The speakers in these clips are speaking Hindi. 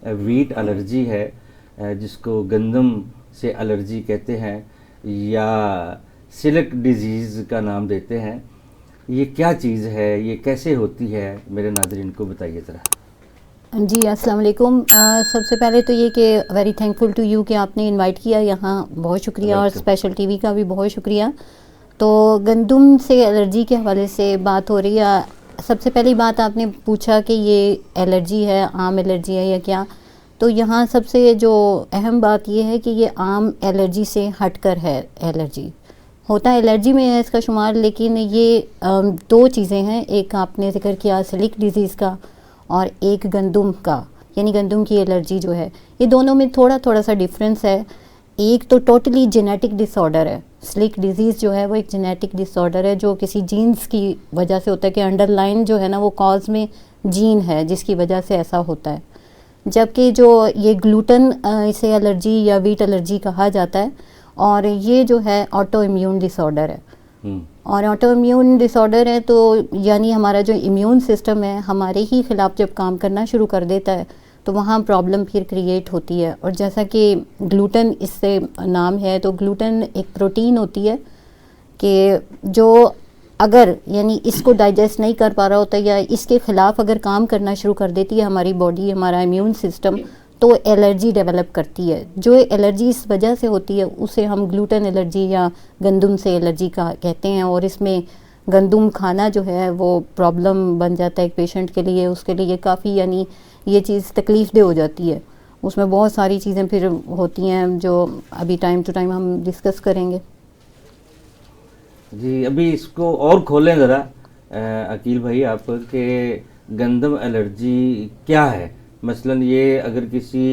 वीट एलर्जी है, जिसको गंदम से एलर्जी कहते हैं या सिलिक डिजीज़ का नाम देते हैं, ये क्या चीज़ है, ये कैसे होती है, मेरे नाज़रीन को बताइए ज़रा। जी अस्सलाम वालेकुम। सबसे पहले तो ये कि वेरी थैंकफुल टू यू कि आपने इनवाइट किया यहाँ, बहुत शुक्रिया, और स्पेशल टीवी का भी बहुत शुक्रिया। तो गंदम से एलर्जी के हवाले से बात हो रही है। सबसे पहली बात आपने पूछा कि ये एलर्जी है, आम एलर्जी है या क्या। तो यहाँ सबसे जो अहम बात ये है कि ये आम एलर्जी से हटकर है। एलर्जी होता है, एलर्जी में है इसका शुमार, लेकिन ये दो चीज़ें हैं। एक आपने जिक्र किया सिलिक डिजीज़ का, और एक गंदम का, यानी गंदम की एलर्जी जो है। ये दोनों में थोड़ा थोड़ा सा डिफरेंस है। एक तो टोटली जेनेटिक डिसऑर्डर है। सिलिक डिजीज़ जो है वो एक जेनेटिक डिसऑर्डर है जो किसी जीन्स की वजह से होता है, कि अंडरलाइन जो है ना वो कॉज में जीन है जिसकी वजह से ऐसा होता है। जबकि जो ये ग्लूटन, इसे एलर्जी या वीट एलर्जी कहा जाता है, और ये जो है ऑटो इम्यून डिसऑर्डर है। और ऑटो इम्यून डिसऑर्डर है तो यानी हमारा जो इम्यून सिस्टम है हमारे ही ख़िलाफ़ जब काम करना शुरू कर देता है तो वहाँ प्रॉब्लम फिर क्रिएट होती है। और जैसा कि ग्लूटन इससे नाम है, तो ग्लूटन एक प्रोटीन होती है कि जो अगर यानी इसको डाइजेस्ट नहीं कर पा रहा होता या इसके ख़िलाफ़ अगर काम करना शुरू कर देती है हमारी बॉडी, हमारा इम्यून सिस्टम, तो एलर्जी डेवलप करती है। जो एलर्जी इस वजह से होती है उसे हम ग्लूटन एलर्जी या गंदम से एलर्जी का कहते हैं। और इसमें गंदम खाना जो है वो प्रॉब्लम बन जाता है एक पेशेंट के लिए, उसके लिए काफ़ी यानी ये चीज़ तकलीफ़देह हो जाती है। उसमें बहुत सारी चीज़ें फिर होती हैं जो अभी टाइम टू टाइम हम डिस्कस करेंगे। जी, अभी इसको और खोलें ज़रा अकील भाई आप, कि गंदम एलर्जी क्या है। मसलन ये अगर किसी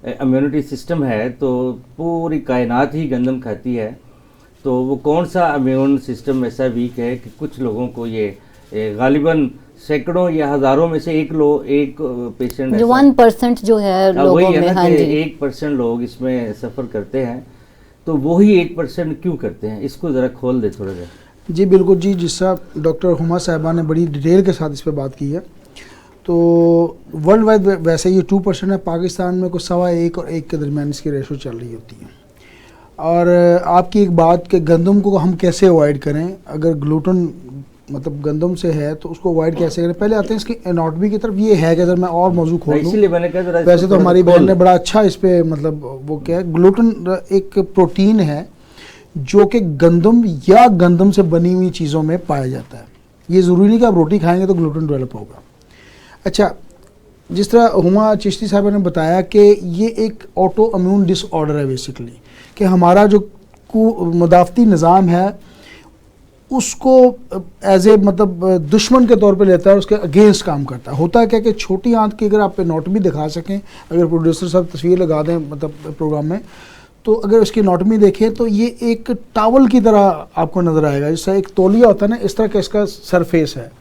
इम्यूनिटी सिस्टम है तो पूरी कायनात ही गंदम खाती है, तो वो कौन सा इम्यून सिस्टम ऐसा वीक है कि कुछ लोगों को ये गालिबन सैकड़ों या हज़ारों में से एक पेशेंट, जो 1% जो है लोगों में, हाँ जी, 1% लोग इसमें सफ़र करते हैं। तो वही 1% क्यों करते हैं, इसको ज़रा खोल दे थोड़ा सा। जी बिल्कुल जी, जिस तरह डॉक्टर हुमा साहिबा ने बड़ी डिटेल के साथ इस पर बात की है, तो वर्ल्ड वाइड वैसे ये 2% है। पाकिस्तान में कुछ 1.25 और 1 के दरमियान इसकी रेशो चल रही होती है। और आपकी एक बात कि गंदम को हम कैसे अवॉइड करें, अगर ग्लूटन मतलब गंदम से है तो उसको अवॉइड कैसे करें। पहले आते हैं इसकी एनाटॉमी की तरफ। ये है कि अगर मैं और मौजू खोल दूं, वैसे तो हमारी बहन ने बड़ा अच्छा इस पर मतलब वो क्या है, ग्लूटन एक प्रोटीन है जो कि गंदम या गंदम से बनी हुई चीज़ों में पाया जाता है। ये ज़रूरी नहीं कि आप रोटी खाएंगे तो ग्लूटन डेवलप होगा। अच्छा, जिस तरह हुमा चिश्ती साहब ने बताया कि ये एक ऑटो इम्यून डिसऑर्डर है बेसिकली, कि हमारा जो मुदाफ़ती निज़ाम है उसको एज ए मतलब दुश्मन के तौर पे लेता है, उसके अगेंस्ट काम करता है। होता है क्या कि छोटी आंत की अगर आप एनाटॉमी दिखा सकें, अगर प्रोड्यूसर साहब तस्वीर लगा दें मतलब प्रोग्राम में, तो अगर उसकी एनाटॉमी देखें तो ये एक टावल की तरह आपको नज़र आएगा, जैसा एक तौलिया होता है ना, इस तरह का इसका सरफेस है।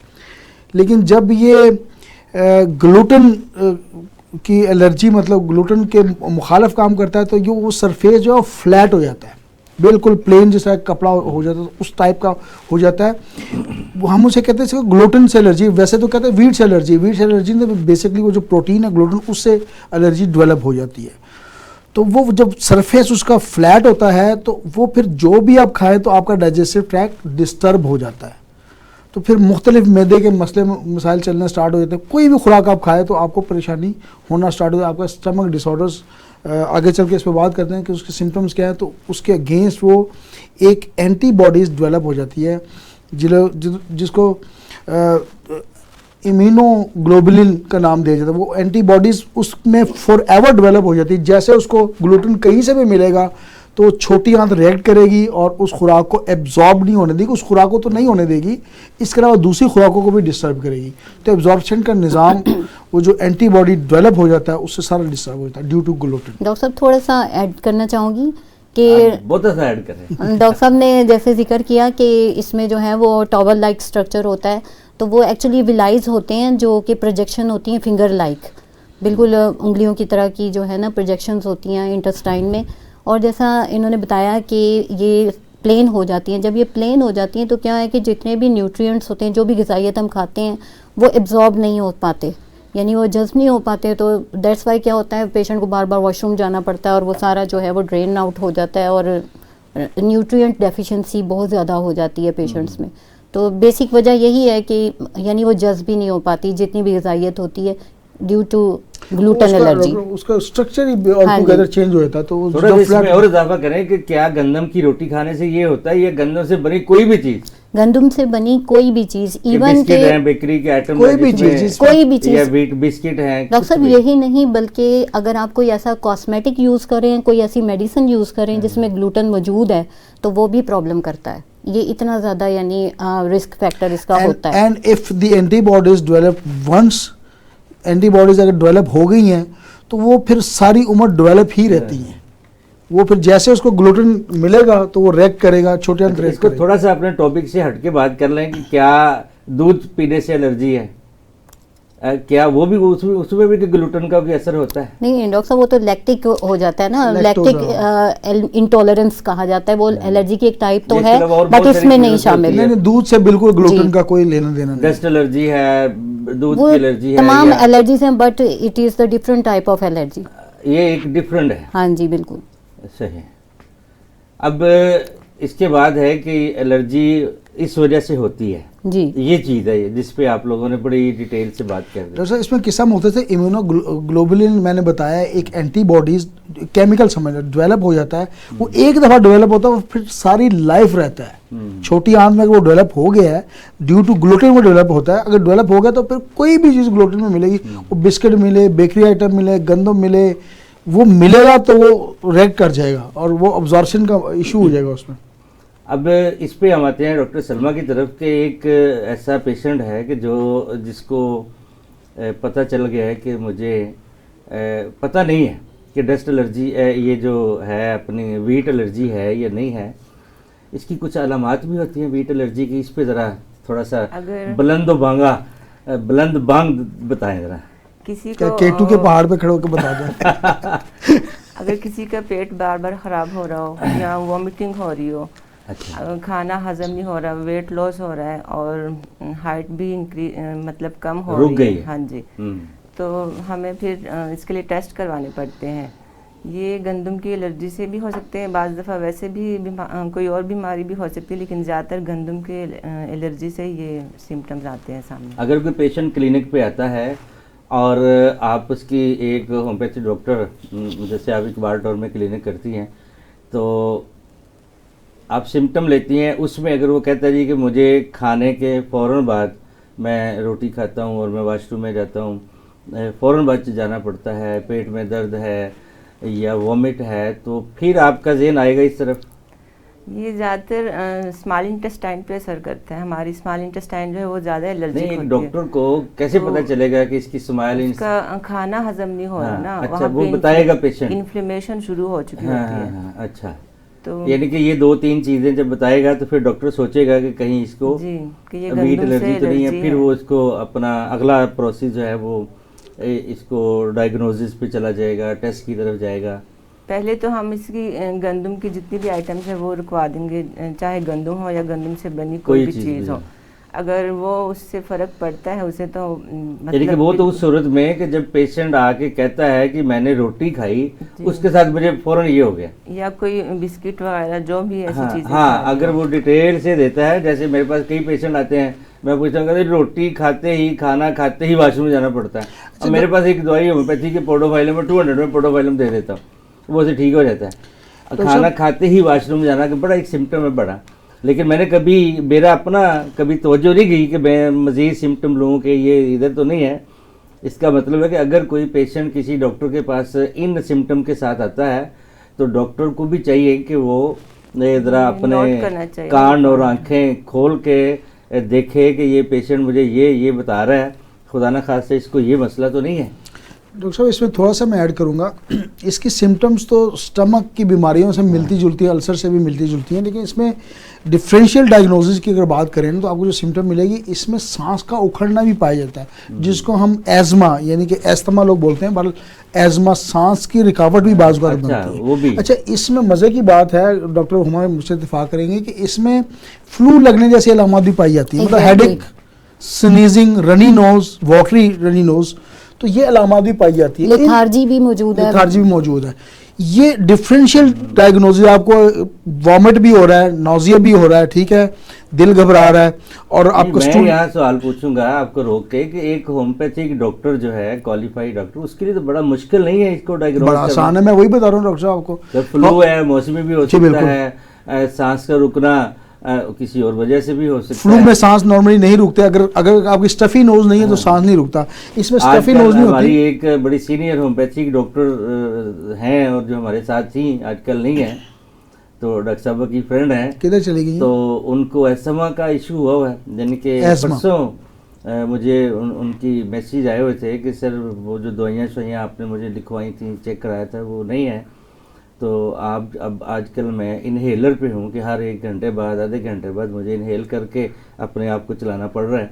लेकिन जब ये ग्लूटन की एलर्जी मतलब ग्लूटन के मुखालिफ काम करता है तो ये वो सरफेस जो है फ्लैट हो जाता है, बिल्कुल प्लेन जैसा कपड़ा हो जाता है, उस टाइप का हो जाता है। वो हम उसे कहते हैं इसको ग्लूटन से एलर्जी। वैसे तो कहते हैं वीट से एलर्जी। वीट से एलर्जी में बेसिकली वो जो प्रोटीन है ग्लूटन, उससे एलर्जी डेवलप हो जाती है। तो वो जब सरफेस उसका फ्लैट होता है तो वो फिर जो भी आप खाएं तो आपका डाइजेस्टिव ट्रैक्ट डिस्टर्ब हो जाता है। तो फिर मुख्तलिफ मैदे के मसाइल चलने स्टार्ट हो जाते हैं। कोई भी खुराक आप खाएं तो आपको परेशानी होना स्टार्ट हो जाए। आपका स्टमक डिसऑर्डर्स, आगे चल के इस पर बात करते हैं कि उसके सिम्टम्स क्या हैं। तो उसके अगेंस्ट वो एक एंटीबॉडीज़ डेवलप हो जाती है जिसको इम्यूनोग्लोबुलिन का नाम दिया जाता है। वो एंटीबॉडीज़ उसमें फॉर एवर डेवलप हो जाती है। जैसे उसको ग्लूटन कहीं से भी मिलेगा तो छोटी आंत रिएक्ट करेगी और उस खुराक को एब्जॉर्ब नहीं होने देगी। उस खुराक को तो नहीं होने देगी, इसके अलावा दूसरी खुराकों को भी डिस्टर्ब करेगी। तो एब्जॉर्प्शन का निज़ाम वो जो एंटीबॉडी डेवलप हो जाता है उससे सारा डिस्टर्ब हो जाता है ड्यू टू ग्लूटन। डॉक्टर साहब थोड़ा सा ऐड करना चाहूँगी कि बहुत अच्छा ऐड करें। डॉक्टर साहब ने जैसे जिक्र किया कि इसमें जो है वो टॉवल लाइक स्ट्रक्चर होता है, तो वो एक्चुअली विलाइज होते हैं जो कि प्रोजेक्शन होती हैं फिंगर लाइक, बिल्कुल उंगलियों की तरह की जो है ना प्रोजेक्शंस होती हैं इंटेस्टाइन में। और जैसा इन्होंने बताया कि ये प्लेन हो जाती हैं। जब ये प्लेन हो जाती हैं तो क्या है कि जितने भी न्यूट्रिएंट्स होते हैं, जो भी ग़िज़ाइयत हम खाते हैं, वो एब्जॉर्ब नहीं हो पाते, यानी वो जज्ब नहीं हो पाते, तो दैट्स वाई क्या होता है, पेशेंट को बार बार वॉशरूम जाना पड़ता है और वो सारा जो है वो ड्रेन आउट हो जाता है और न्यूट्रिएंट डेफिशिएंसी बहुत ज़्यादा हो जाती है पेशेंट्स में। तो बेसिक वजह यही है कि यानी वो जज्ब भी नहीं हो पाती जितनी भी ग़िज़ाइयत होती है ड्यू टू ग्लूटेन एलर्जी। उसका स्ट्रक्चर ही ऑलटुगेदर चेंज हो जाता है। तो थोड़ा इसमें और इजाफा करें कि क्या गंदम की रोटी खाने से ये होता है, या गंदम से बनी कोई भी चीज, गंदम से बनी कोई भी चीज, इवन बिस्किट है, बेकरी के आइटम, कोई भी चीज, या व्हीट बिस्किट है, डॉक्टर साहब यही नहीं बल्कि अगर आप कोई ऐसा कॉस्मेटिक यूज करें, कोई ऐसी मेडिसिन यूज करें जिसमें ग्लूटेन मौजूद है, तो वो भी प्रॉब्लम करता है। ये इतना ज्यादा यानी रिस्क फैक्टर इसका होता है। And if the antibodies develop once, antibodies अगर डेवलप हो गई हैं तो वो फिर सारी उम्र डेवलप ही रहती हैं। वो फिर जैसे उसको ग्लूटेन मिलेगा तो वो रिएक्ट करेगा, छोटे अंतर। इसको थोड़ा सा अपने टॉपिक से हटके बात कर लें कि क्या दूध पीने से एलर्जी है, क्या वो भी उसमें भी ग्लूटेन का भी असर होता है? नहीं डॉक्टर साहब, वो तो लैक्टिक हो जाता है ना, लैक्टिक इंटॉलरेंस कहा जाता है, वो एलर्जी की एक टाइप तो है बट उसमें नहीं शामिल। नहीं, दूध से बिल्कुल ग्लूटेन का कोई लेना देना नहीं। डस्ट एलर्जी है, दूध की एलर्जी है, तमाम एलर्जीज हैं but it is the different type of allergy. ये एक डिफरेंट है। हाँ जी बिल्कुल सही। अब इसके बाद है कि एलर्जी इस वजह से होती है जी, ये चीज़ है जिस पे आप लोगों ने बड़ी डिटेल से बात कर दी। डॉक्टर साहब इसमें किस्म होते थे, इम्यूनोग्लोबुलिन मैंने बताया, एक एंटीबॉडीज केमिकल समझ डेवलप हो जाता है। वो एक दफ़ा डेवलप होता है, वो फिर सारी लाइफ रहता है। छोटी आंत में अगर वो डेवलप हो गया है ड्यू टू ग्लूटेन वो डेवलप होता है, अगर डेवलप हो गया तो फिर कोई भी चीज़ ग्लूटेन में मिलेगी, वो बिस्किट मिले, बेकरी आइटम मिले, गंदम मिले, वो मिलेगा तो वो रिएक्ट कर जाएगा और वो अब्जॉर्प्शन का इशू हो जाएगा उसमें। अब इस पे हम आते हैं डॉक्टर सलमा की तरफ के। एक ऐसा पेशेंट है कि जिसको पता चल गया है कि मुझे पता नहीं है कि डस्ट एलर्जी ये जो है अपनी व्हीट एलर्जी है या नहीं है। इसकी कुछ अलामात भी होती हैं व्हीट एलर्जी की, इस पे ज़रा थोड़ा सा बुलंद बांग बताएं ज़रा। किसी को केटू के पहाड़ पे खड़े होकर बता दो। अगर किसी का पेट बार बार ख़राब हो रहा हो या वॉमिटिंग हो रही हो, अच्छा, खाना हजम नहीं हो रहा, वेट लॉस हो रहा है और हाइट भी मतलब कम हो रुक रही गई है, हाँ जी, तो हमें फिर इसके लिए टेस्ट करवाने पड़ते हैं। ये गंदम की एलर्जी से भी हो सकते हैं, बाज़ दफ़ा वैसे भी कोई और बीमारी भी हो सकती है, लेकिन ज़्यादातर गंदम के एलर्जी से ये सिम्टम्स आते हैं सामने। अगर कोई पेशेंट क्लिनिक पे आता है और आप उसकी एक होम्योपैथी डॉक्टर, जैसे आप इकबाल टॉवर में क्लिनिक करती हैं, तो आप सिम्टम लेती हैं, उसमें अगर वो कहता है जी कि मुझे खाने के फ़ौरन बाद मैं रोटी खाता हूँ और मैं वॉशरूम में जाता हूँ, फ़ौरन बाद जाना पड़ता है, पेट में दर्द है या वॉमिट है, तो फिर आपका ज़हन आएगा इस तरफ? ये ज़्यादातर स्मॉल इंटेस्टाइन पे असर करता है। हमारी स्मॉल इंटेस्टाइन जो है वो ज़्यादा एलर्जिक होती है। डॉक्टर को कैसे पता चलेगा कि इसकी स्मॉल खाना हजम नहीं हो रहा ना, अच्छा, वो बताएगा पेशेंट, इन्फ्लेमेशन शुरू हो चुकी होती है। अच्छा, तो यानी कि ये 2-3 चीज़ें जब बताएगा तो फिर डॉक्टर सोचेगा कि कहीं इसको व्हीट एलर्जी तो नहीं है, फिर वो इसको अपना अगला प्रोसेस जो है वो इसको डायग्नोसिस पे चला जाएगा, टेस्ट की तरफ जाएगा। पहले तो हम इसकी गंदम की जितनी भी आइटम्स है वो रुकवा देंगे, चाहे गंदम हो या गंदम से बनी कोई भी चीज़ हो। अगर वो उससे फ़र्क पड़ता है उसे तो मतलब वो तो उस सूरत में कि जब पेशेंट आके कहता है कि मैंने रोटी खाई, उसके साथ मुझे फ़ौरन ये हो गया, या कोई बिस्किट वगैरह जो भी ऐसी चीज़ें। हाँ, अगर वो डिटेल से देता है, जैसे मेरे पास कई पेशेंट आते हैं, मैं पूछता हूँ रोटी खाते ही, खाना खाते ही वॉशरूम जाना पड़ता है। अब मेरे पास एक दवाई होम्योपैथी के पोडोफाइलम में 200 में पोडोफाइलम दे देता हूँ, वो उसे ठीक हो जाता है। तो खाना खाते ही वॉशरूम जाना का बड़ा एक सिम्टम है बड़ा, लेकिन मैंने मेरा अपना कभी तवज्जो नहीं की कि मैं मज़ीद सिम्टम लूँ कि ये इधर तो नहीं है। इसका मतलब है कि अगर कोई पेशेंट किसी डॉक्टर के पास इन सिम्टम के साथ आता है तो डॉक्टर को भी चाहिए कि वो ज़रा अपने कान और आँखें खोल के देखे कि ये पेशेंट मुझे ये बता रहा है, खुदा न खास्ते इसको ये मसला तो नहीं है। डॉक्टर साहब इसमें थोड़ा सा मैं ऐड करूँगा, इसकी सिम्टम्स तो स्टमक की बीमारियों से मिलती जुलती है, अल्सर से भी मिलती जुलती हैं, लेकिन इसमें डिफरेंशियल डायग्नोसिस की अगर बात करें तो आपको जो सिम्टम मिलेगी इसमें सांस का उखड़ना भी पाया जाता है, जिसको हम एज़मा यानी कि एस्थमा लोग बोलते हैं, बट एज़मा सांस की रुकावट भी बाज़ बार बनती है। अच्छा, इसमें मज़े की बात है, डॉक्टर हुमा मुझसे इत्तेफाक करेंगे कि इसमें फ्लू लगने जैसी अलामत भी पाई जाती है, मतलब headache, sneezing, runny nose, watery runny nose. तो ये अलामत भी पाई जाती है। लेथार्जी भी मौजूद है। लेथार्जी भी मौजूद है। ये डिफरेंशियल डायग्नोसिस, आपको वॉमिट भी हो रहा है, नौजिया भी हो रहा है, ठीक है, दिल घबरा रहा है, और आपको मैं यहाँ सवाल पूछूंगा आपको रोक के कि एक होम्योपैथिक डॉक्टर जो है, क्वालिफाइड डॉक्टर, उसके लिए तो बड़ा मुश्किल नहीं है इसको डायग्नोस बड़ा आसान है। मैं वही बता रहा हूँ डॉक्टर साहब आपको। फ्लू है, मौसमी भी हो जी, सकता बिल्कुल। है, सांस का रुकना किसी और वजह से भी हो सकता फ्लू है। में सांस नॉर्मली नहीं रुकते, अगर आपकी स्टफी नोज नहीं है तो सांस नहीं रुकता। इसमें स्टफी नोज नहीं हमारी होती। एक बड़ी सीनियर होम्योपैथिक डॉक्टर हैं और जो हमारे साथ थी, आजकल नहीं है, तो डॉक्टर साहब की फ्रेंड है, किधर चली गई? तो उनको एस्थमा का इशू हुआ हुआ है, यानी कि एस्थमा। परसों मुझे उनकी मैसेज आए हुए थे कि सर वो जो दवाइयाँ शवाइयाँ आपने मुझे लिखवाई थी, चेक कराया था, वो नहीं है, तो आप अब आजकल मैं इनहेलर पे हूँ कि हर 1 घंटे बाद, आधे घंटे बाद मुझे इनहेल करके अपने आप को चलाना पड़ रहा है।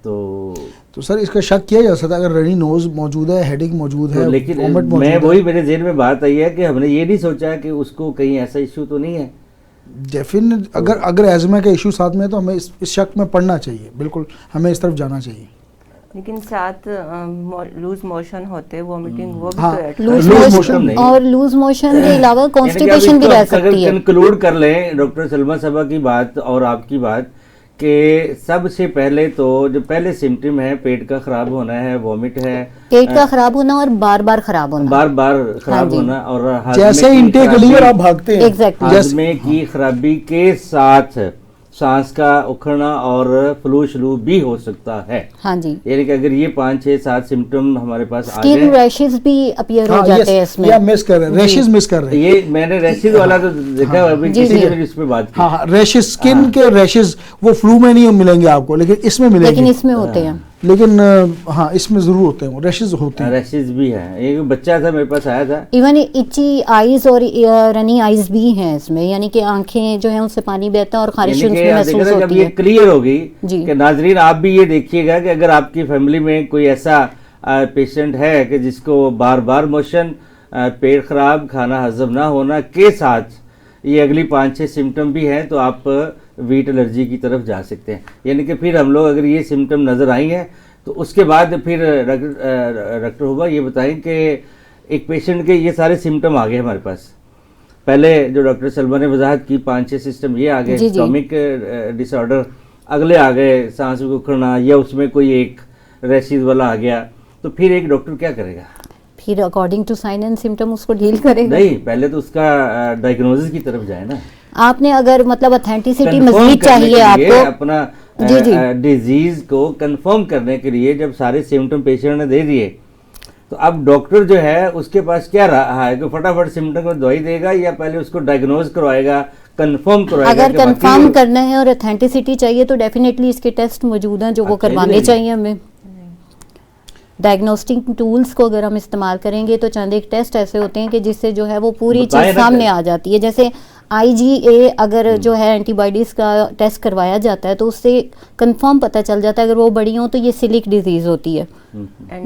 तो सर इसका शक किया जा सकता है अगर रनी नोज मौजूद है, हेडेक मौजूद है, लेकिन वॉमिट मौजूद मैं है। वही मेरे जेहन में बात आई है कि हमने ये नहीं सोचा कि उसको कहीं ऐसा इशू तो नहीं है। डेफिनेट अगर एजमा का इशू साथ में है तो हमें इस शक में पड़ना चाहिए, बिल्कुल हमें इस तरफ जाना चाहिए। लेकिन साथ लूज मोशन होते, वॉमिटिंग, वो भी हाँ, तो add loose loose motion motion नहीं। और लूज मोशन के अलावा कॉन्स्टिपेशन भी रह सकती है। कंक्लूड कर लें डॉक्टर सलमा साहबा की बात और आपकी बात कि सबसे पहले तो जो पहले सिम्टम है, पेट का खराब होना है, वॉमिट है, पेट का खराब होना और बार बार खराब होना। बार बार खराब जी। होना, और हाजमे जैसे की इंटेक खराबी- लीवर आप भागते हैं, Exactly। हाजमे की खराबी के साथ सांस का उखड़ना और फ्लू भी हो सकता है। हाँ जी। यानी कि अगर ये 5, 6, 7 सिम्टम हमारे पास आ स्किन जाए, रैशेस भी अपीयर हो हाँ, जाते हैं इसमें। या मिस कर रहे हैं, रैशेस मिस कर रहे हैं। ये मैंने रैशिज वाला तो देखा, अभी जी, किसी जी। ने मेरी इस पे बात की। हाँ हाँ, रैशेस, स्किन के रैशेस वो फ्लू में नहीं मिलेंगे आपको, लेकिन इसमें लेकिन मिलेंगे। इसमें होते हैं। लेकिन हाँ, इसमें जरूर होते हैं, वो रैशेस होते हैं। रैशिज भी है। एक बच्चा था मेरे पास आया था, इवन इची आईज और रनी आईज भी हैं इसमें, यानी कि आंखें जो है उनसे पानी बहता है और खारिश यानी कि उसमें आप देखिए महसूस ना, जब होती ये है। क्लियर होगी जी। कि नाजरीन आप भी ये देखिएगा कि अगर आपकी फैमिली में कोई ऐसा पेशेंट है कि जिसको बार बार मोशन, पेट खराब, खाना हजम ना होना के साथ ये अगली 5-6 सिम्टम भी हैं, तो आप वीट एलर्जी की तरफ जा सकते हैं। यानी कि फिर हम लोग अगर ये सिम्टम नज़र आई हैं तो उसके बाद फिर डॉक्टर हुआ ये बताएं कि एक पेशेंट के ये सारे सिम्टम आ गए हमारे पास। पहले जो डॉक्टर सलमा ने वजाहत की 5-6 सिस्टम ये आ गए, जी, जी। स्टोमिक डिसऑर्डर, अगले आ गए सांस को उखड़ना, या उसमें कोई एक रैशिज वाला आ गया, तो फिर एक डॉक्टर क्या करेगा? फिर according to sign and symptom उसको डील करेगा। नहीं, पहले तो उसका डायग्नोसिस की तरफ जाए ना। आपने अगर मतलब अथेंटिसिटी Confirm मजीद करने चाहिए के लिए, आपको। अपना जी, जी। डिजीज को कंफर्म करने के लिए जब सारे सिम्टम पेशेंट ने दे दिए, तो अब डॉक्टर जो है उसके पास क्या रहा है कि फटाफट सिम्टम को दवाई देगा या पहले उसको डायग्नोज करवाएगा, कंफर्म करवाएगा? अगर कि वाकई कंफर्म करना है और अथेंटिसिटी चाहिए तो डेफिनेटली इसके टेस्ट मौजूद हैं जो वो अच्छा, करवाने नहीं। चाहिए हमें। डायग्नोस्टिक टूल्स को अगर हम इस्तेमाल करेंगे तो चंद एक टेस्ट ऐसे होते हैं कि जिससे जो है वो पूरी बताएं चीज़ ना सामने फिर। आ जाती है। जैसे IgA अगर जो है एंटीबॉडीज़ का टेस्ट करवाया जाता है तो उससे कंफर्म पता चल जाता है अगर वो बड़ी हों तो ये सिलिक डिजीज़ होती है।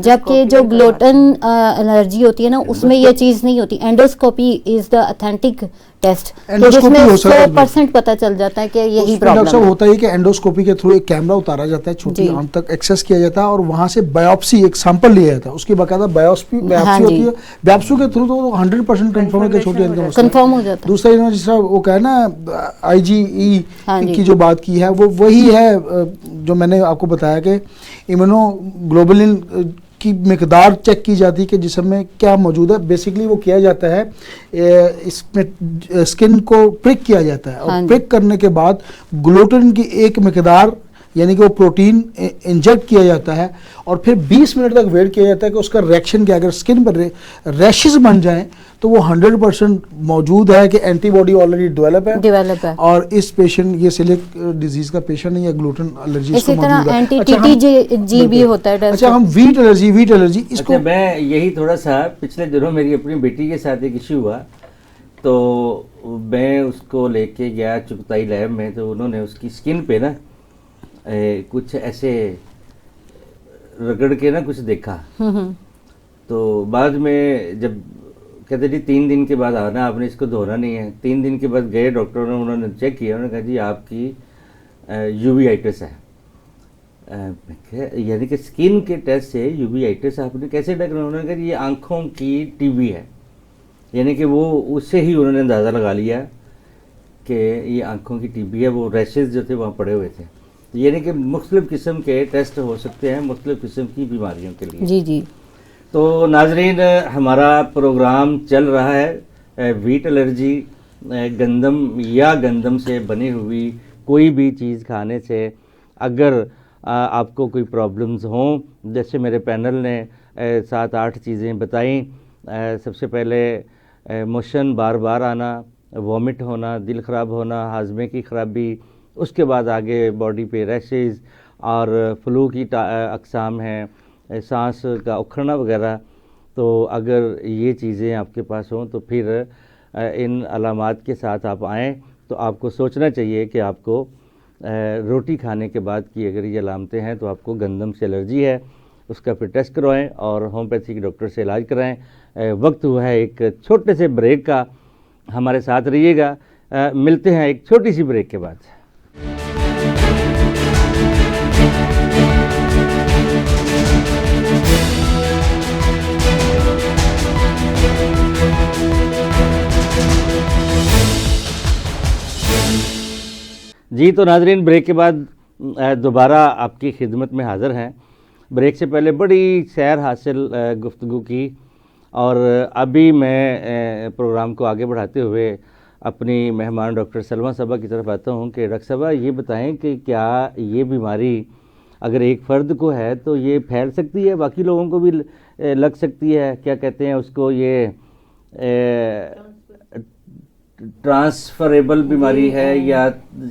जबकि जो ग्लूटेन एलर्जी होती है ना उसमें ये चीज़ नहीं होती। Endoscopy is the authentic test तो एंडोस्कोपी जिसमें हो सकता है। 100% पता चल जाता है कि यही उसमें डॉक्टर प्रॉब्लम साहब है। होता है कि एंडोस्कोपी के थ्रू एक कैमरा उतारा जाता है, छोटी जी। आंत तक एक्सेस किया जाता है और वहां से बायोप्सी, एक सैंपल लिया जाता है, उसकी बाकायदा बायोप्सी हाँ जी। होती है। बायोप्सी के थ्रू तो 100% कंफर्म है कि छोटी आंत का मसला है। कंफर्म हो जाता है। दूसरा इन्होंने जिस तरह वो कहा ना IgE हाँ जी। की जो बात की है वो वही है जो मैंने आपको बताया कि इम्यूनोग्लोबुलिन की मिकदार चेक की जाती है कि जिसम में क्या मौजूद है। बेसिकली वो किया जाता है, इसमें स्किन को प्रिक किया जाता है हाँ और जी। प्रिक करने के बाद ग्लूटेन की एक मिकदार यानी कि वो प्रोटीन इंजेक्ट किया जाता है और फिर 20 मिनट तक वेट किया जाता है कि उसका रिएक्शन क्या। अगर स्किन पर रैशेस बन जाएं तो वो 100% मौजूद है कि एंटीबॉडी ऑलरेडी डेवलप है और इस पेशेंट ये सिलिक डिजीज का पेशेंट है या ग्लूटेन एलर्जी इसी इसको मौजूद तरह है। एंटी अच्छा, हम- TTG भी होता है टेस्ट। अच्छा, हम वीट एलर्जी इसको अच्छा, मैं यही थोड़ा सा पिछले दिनों मेरी अपनी बेटी के साथ एक इश्यू हुआ, तो मैं उसको लेके गया चुगताई लैब में, तो उन्होंने उसकी स्किन पे ना कुछ ऐसे रगड़ के ना कुछ देखा। तो बाद में जब कहते जी 3 दिन के बाद आना, आपने इसको धोना नहीं है। 3 दिन के बाद गए डॉक्टर ने, उन्होंने चेक किया, उन्होंने कहा जी आपकी यूवीआइटिस है। यानी कि स्किन के टेस्ट से यूवीआइटिस आपने कैसे डिक्लेयर, उन्होंने कहा ये आंखों की टीबी है, यानी कि वो उससे ही उन्होंने अंदाज़ा लगा लिया कि ये आंखों की टीबी है। वो रैशेस जो थे वहाँ पड़े हुए थे, यानी कि मुख्तलिफ़ किस्म के टेस्ट हो सकते हैं मुख्तलिफ़ किस्म की बीमारियों के लिए। जी जी। तो नाजरीन, हमारा प्रोग्राम चल रहा है वीट एलर्जी, गंदम या गंदम से बनी हुई कोई भी चीज़ खाने से अगर आपको कोई प्रॉब्लम्स हों, जैसे मेरे पैनल ने 7-8 चीज़ें बताई। सबसे पहले मोशन बार बार आना, वॉमिट होना, दिल ख़राब होना, हाजमे की ख़राबी, उसके बाद आगे बॉडी पे रैशेज़ और फ्लू की अक़साम हैं, सांस का उखड़ना वगैरह। तो अगर ये चीज़ें आपके पास हों तो फिर इन अलामात के साथ आप आएँ तो आपको सोचना चाहिए कि आपको रोटी खाने के बाद की अगर ये अलामतें हैं तो आपको गंदम से एलर्जी है, उसका फिर टेस्ट करवाएं और होम्योपैथिक डॉक्टर से इलाज कराएं। वक्त हुआ है एक छोटे से ब्रेक का, हमारे साथ रहिएगा। मिलते हैं एक छोटी सी ब्रेक के बाद। जी तो नाजरीन, ब्रेक के बाद दोबारा आपकी खिदमत में हाज़िर हैं। ब्रेक से पहले बड़ी सैर हासिल गुफ्तगू की और अभी मैं प्रोग्राम को आगे बढ़ाते हुए अपनी मेहमान डॉक्टर सलमा साहबा की तरफ आता हूं कि डॉक्टर साहबा ये बताएं कि क्या ये बीमारी अगर एक फ़र्द को है तो ये फैल सकती है, बाकी लोगों को भी लग सकती है, क्या कहते हैं उसको, ये ट्रांसफरेबल बीमारी है या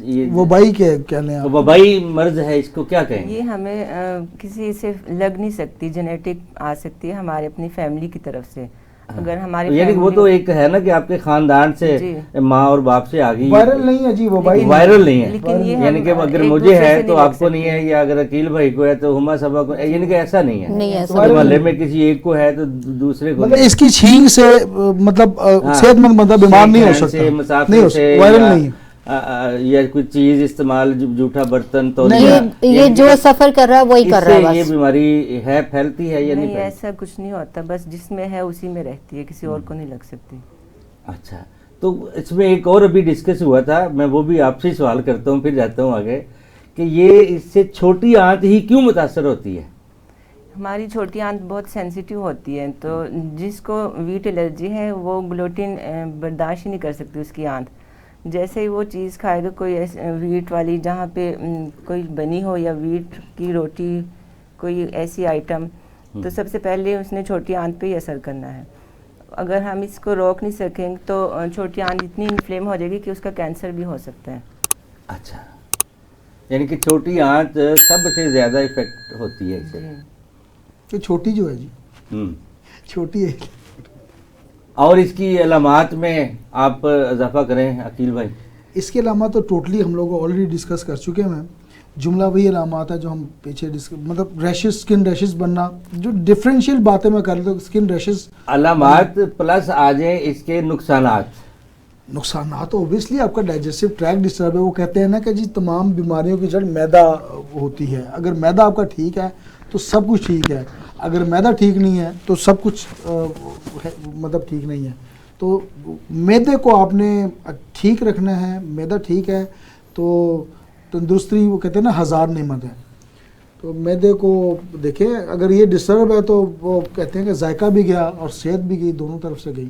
ये वबाई के क्या लें आप? वबाई मर्ज है, इसको क्या कहेंगे? ये हमें किसी से लग नहीं सकती, जेनेटिक आ सकती है हमारे अपनी फैमिली की तरफ से। अगर हमारे यानी वो तो एक है ना कि आपके खानदान से माँ और बाप से आ गई, वायरल नहीं है जी, वबाई वायरल नहीं है, लेकिन ये यानी कि अगर मुझे है तो आपको नहीं है, या अगर अकील भाई को है तो हुमा साहबा को, यानी कि ऐसा नहीं है, नहीं ऐसा मोहल्ले में किसी एक को है तो दूसरे को मतलब इसकी छींक से मतलब सेहतमंद बंदा बीमार नहीं हो सकता, नहीं हो सकता, वायरल नहीं है। या कोई चीज इस्तेमाल, जूठा बर्तन तो ये जो सफर कर रहा है वही कर रहा है, ये बीमारी है, फैलती है या नहीं? ऐसा कुछ नहीं होता, बस जिसमें है उसी में रहती है, किसी और को नहीं लग सकती। अच्छा, तो इसमें एक और अभी डिस्कस हुआ था, मैं वो भी आपसे ही सवाल करता हूँ फिर जाता हूँ आगे, कि ये इससे छोटी आंत ही क्यों मुतासर होती है? हमारी छोटी आंत बहुत सेंसिटिव होती है, तो जिसको वीट एलर्जी है वो ग्लूटीन बर्दाश्त ही नहीं कर सकती उसकी आंत। जैसे ही वो चीज़ खाएगा कोई वीट वाली, जहाँ पे कोई बनी हो या वीट की रोटी, कोई ऐसी आइटम, तो सबसे पहले उसने छोटी आंत पे ही असर करना है। अगर हम इसको रोक नहीं सकेंगे तो छोटी आंत इतनी इन्फ्लेम हो जाएगी कि उसका कैंसर भी हो सकता है। अच्छा, यानी कि छोटी आंत सबसे ज़्यादा इफेक्ट होती है इससे। तो छोटी जो है जी, छोटी है। और इसकी अलामात में आप इजाफा करें अकील भाई। इसके अलामात तो टोटली हम लोग ऑलरेडी डिस्कस कर चुके हैं। जुमला वही अलामात है जो हम पीछे मतलब रैशेस, स्किन रैशेस बनना, जो डिफरेंशियल बातें मैं कर रहा हूँ, स्किन रैशेस अलामात प्लस आ जाए इसके नुकसानात। नुकसानात ओबियसली आपका डाइजेस्टिव ट्रैक्ट डिस्टर्ब है। वो कहते हैं ना कि जी तमाम बीमारियों की जड़ मैदा होती है। अगर मैदा आपका ठीक है तो सब कुछ ठीक है, अगर मैदा ठीक नहीं है तो सब कुछ मतलब ठीक नहीं है। तो मैदे को आपने ठीक रखना है, मैदा ठीक है तो तंदुरुस्ती, वो कहते हैं ना, 1000 नेमत है। तो मैदे को देखें, अगर ये डिस्टर्ब है तो वो कहते हैं कि जायका भी गया और सेहत भी गई, दोनों तरफ से गई।